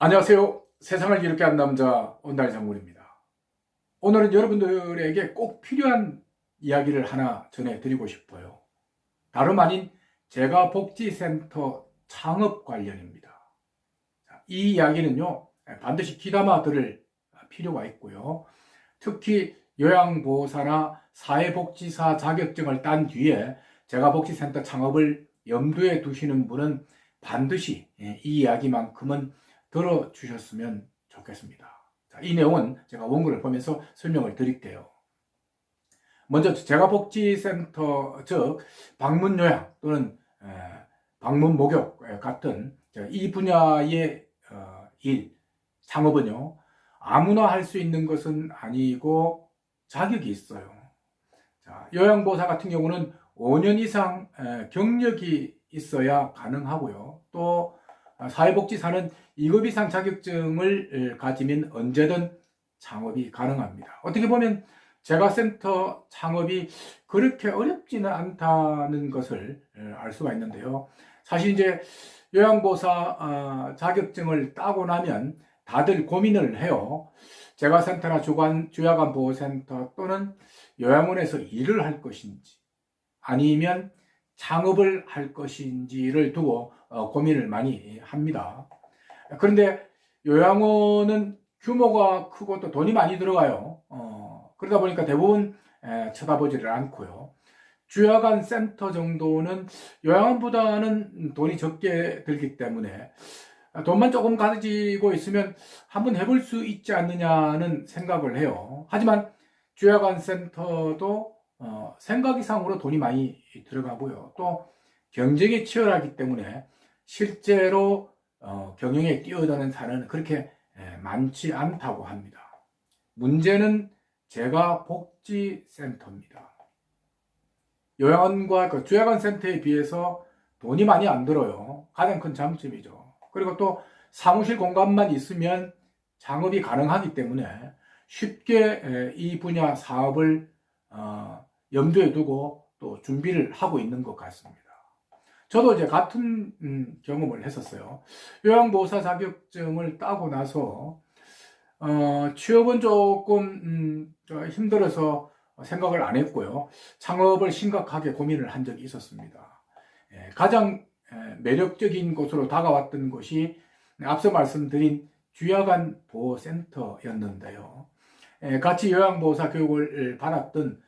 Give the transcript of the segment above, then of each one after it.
안녕하세요. 세상을 이롭게 한 남자 온다리 장군입니다. 오늘은 여러분들에게 꼭 필요한 이야기를 하나 전해드리고 싶어요. 다름 아닌 재가복지센터 창업 관련입니다. 이 이야기는요, 반드시 귀담아 들을 필요가 있고요. 특히 요양보호사나 사회복지사 자격증을 딴 뒤에 재가복지센터 창업을 염두에 두시는 분은 반드시 이 이야기만큼은 들어주셨으면 좋겠습니다. 자, 이 내용은 제가 원고를 보면서 설명을 드릴게요. 먼저 재가복지센터, 즉 방문요양 또는 방문목욕 같은 이 분야의 일, 창업은요, 아무나 할 수 있는 것은 아니고 자격이 있어요. 자, 요양보호사 같은 경우는 5년 이상 경력이 있어야 가능하고요. 또 사회복지사는 2급 이상 자격증을 가지면 언제든 창업이 가능합니다. 어떻게 보면 재가센터 창업이 그렇게 어렵지는 않다는 것을 알 수가 있는데요. 사실 이제 요양보호사 자격증을 따고 나면 다들 고민을 해요. 재가센터나 주야간 보호센터 또는 요양원에서 일을 할 것인지 아니면 창업을 할 것인지를 두고 고민을 많이 합니다. 그런데 요양원은 규모가 크고 또 돈이 많이 들어가요. 그러다 보니까 대부분 쳐다보지를 않고요. 주야간 센터 정도는 요양원보다는 돈이 적게 들기 때문에 돈만 조금 가지고 있으면 한번 해볼 수 있지 않느냐는 생각을 해요. 하지만 주야간 센터도 생각 이상으로 돈이 많이 들어가고요. 또 경쟁이 치열하기 때문에 실제로 경영에 뛰어드는 사례는 그렇게 많지 않다고 합니다. 문제는 재가복지센터입니다. 요양원과 그 주야간 센터에 비해서 돈이 많이 안 들어요. 가장 큰 장점이죠. 그리고 또 사무실 공간만 있으면 창업이 가능하기 때문에 쉽게 이 분야 사업을 염두에 두고 또 준비를 하고 있는 것 같습니다. 저도 이제 같은 경험을 했었어요. 요양보호사 자격증을 따고 나서 취업은 조금 힘들어서 생각을 안 했고요. 창업을 심각하게 고민을 한 적이 있었습니다. 가장 매력적인 곳으로 다가왔던 곳이 앞서 말씀드린 주야간 보호센터였는데요. 같이 요양보호사 교육을 받았던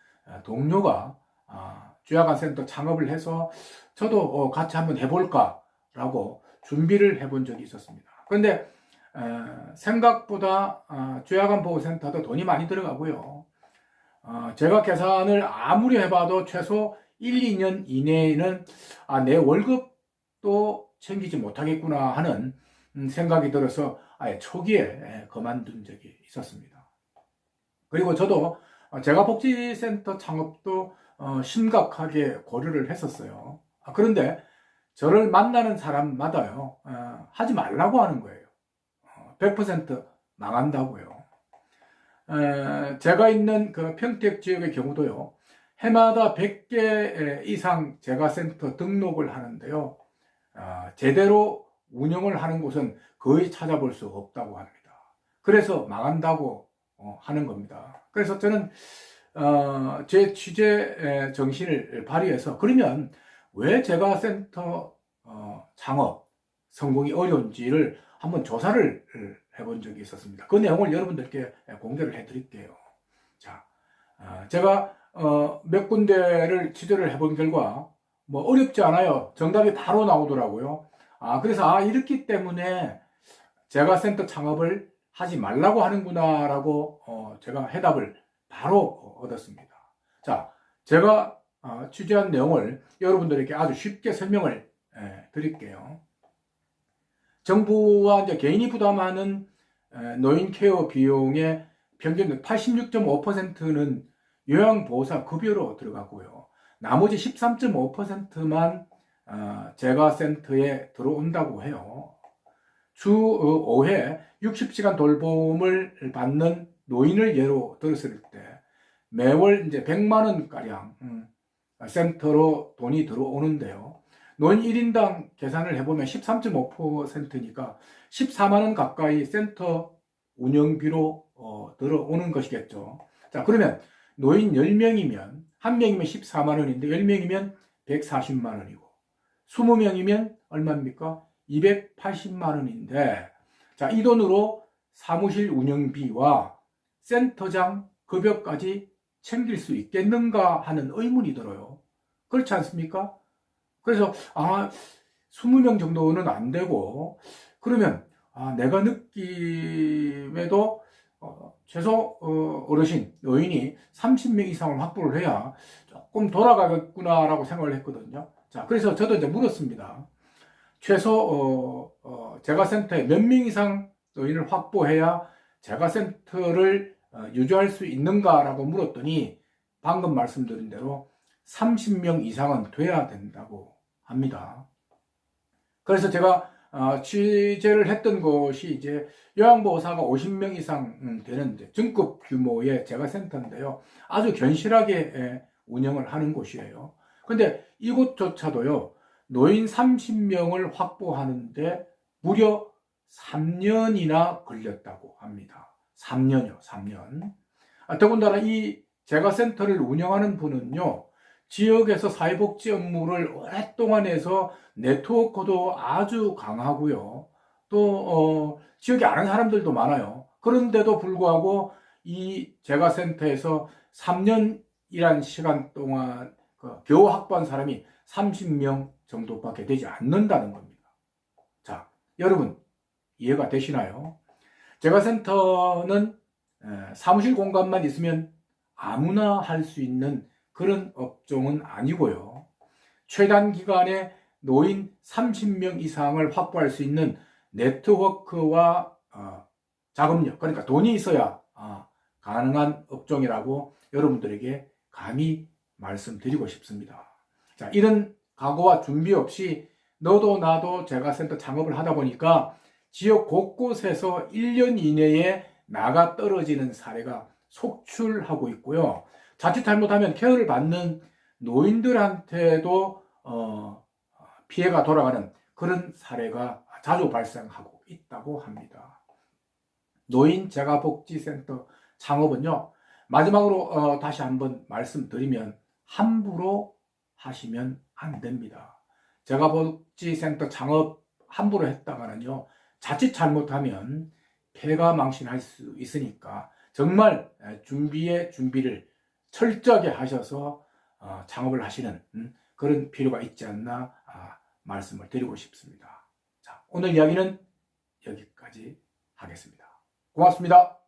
동료가 주야간 센터 창업을 해서 저도 같이 한번 해볼까라고 준비를 해본 적이 있었습니다. 그런데 생각보다 주야간 보호센터도 돈이 많이 들어가고요. 제가 계산을 아무리 해봐도 최소 1, 2년 이내에는 내 월급도 챙기지 못하겠구나 하는 생각이 들어서 아예 초기에 그만둔 적이 있었습니다. 그리고 저도 제가 복지센터 창업도 심각하게 고려를 했었어요. 그런데 저를 만나는 사람마다요, 하지 말라고 하는 거예요. 100% 망한다고요. 제가 있는 그 평택 지역의 경우도요, 해마다 100개 이상 재가센터 등록을 하는데요, 제대로 운영을 하는 곳은 거의 찾아볼 수 없다고 합니다. 그래서 망한다고 하는 겁니다. 그래서 저는 제 취재 정신을 발휘해서 그러면 왜 재가센터 창업 성공이 어려운지를 한번 조사를 해본 적이 있었습니다. 그 내용을 여러분들께 공개를 해드릴게요. 자, 제가 몇 군데를 취재를 해본 결과 뭐 어렵지 않아요. 정답이 바로 나오더라고요. 그래서 이렇기 때문에 재가센터 창업을 하지 말라고 하는구나라고 제가 해답을 바로 얻었습니다. 자, 제가 취재한 내용을 여러분들에게 아주 쉽게 설명을 드릴게요. 정부와 이제 개인이 부담하는 노인 케어 비용의 평균 86.5%는 요양보호사 급여로 들어가고요. 나머지 13.5%만 재가센터에 들어온다고 해요. 주 5회 60시간 돌봄을 받는 노인을 예로 들었을 때 매월 이제 100만 원 가량 센터로 돈이 들어오는데요. 노인 1인당 계산을 해보면 13.5%니까 14만 원 가까이 센터 운영비로 들어오는 것이겠죠. 자, 그러면 노인 10명이면, 1명이면 14만 원인데 10명이면 140만 원이고 20명이면 얼마입니까? 280만 원인데, 자, 이 돈으로 사무실 운영비와 센터장 급여까지 챙길 수 있겠는가 하는 의문이 들어요. 그렇지 않습니까? 그래서 20명 정도는 안 되고, 그러면 내가 느낌에도 최소 어르신, 노인이 30명 이상을 확보를 해야 조금 돌아가겠구나라고 생각을 했거든요. 자, 그래서 저도 이제 물었습니다. 최소 재가센터에 몇 명 이상 노인을 확보해야 재가센터를 유지할 수 있는가라고 물었더니 방금 말씀드린 대로 30명 이상은 돼야 된다고 합니다. 그래서 제가 취재를 했던 곳이 이제 요양보호사가 50명 이상 되는 중급 규모의 재가센터인데요. 아주 견실하게 운영을 하는 곳이에요. 근데 이곳조차도요, 노인 30명을 확보하는데 무려 3년이나 걸렸다고 합니다. 3년이요, 3년. 더군다나 이 재가센터를 운영하는 분은요, 지역에서 사회복지 업무를 오랫동안 해서 네트워크도 아주 강하고요. 또 지역에 아는 사람들도 많아요. 그런데도 불구하고 이 재가센터에서 3년이란 시간 동안 겨우 확보한 사람이 30명 정도밖에 되지 않는다는 겁니다. 자, 여러분 이해가 되시나요? 재가센터는 사무실 공간만 있으면 아무나 할 수 있는 그런 업종은 아니고요. 최단 기간에 노인 30명 이상을 확보할 수 있는 네트워크와 자금력, 그러니까 돈이 있어야 가능한 업종이라고 여러분들에게 감히 말씀드리고 싶습니다. 자, 이런 각오와 준비 없이 너도 나도 재가센터 창업을 하다 보니까 지역 곳곳에서 1년 이내에 나가 떨어지는 사례가 속출하고 있고요. 자칫 잘못하면 케어를 받는 노인들한테도 피해가 돌아가는 그런 사례가 자주 발생하고 있다고 합니다. 노인 재가복지센터 창업은요, 마지막으로 다시 한번 말씀드리면 함부로 하시면 안 됩니다. 재가복지센터 창업 함부로 했다가는요, 자칫 잘못하면 폐가 망신할 수 있으니까 정말 준비의 준비를 철저하게 하셔서 창업을 하시는 그런 필요가 있지 않나 말씀을 드리고 싶습니다. 자, 오늘 이야기는 여기까지 하겠습니다. 고맙습니다.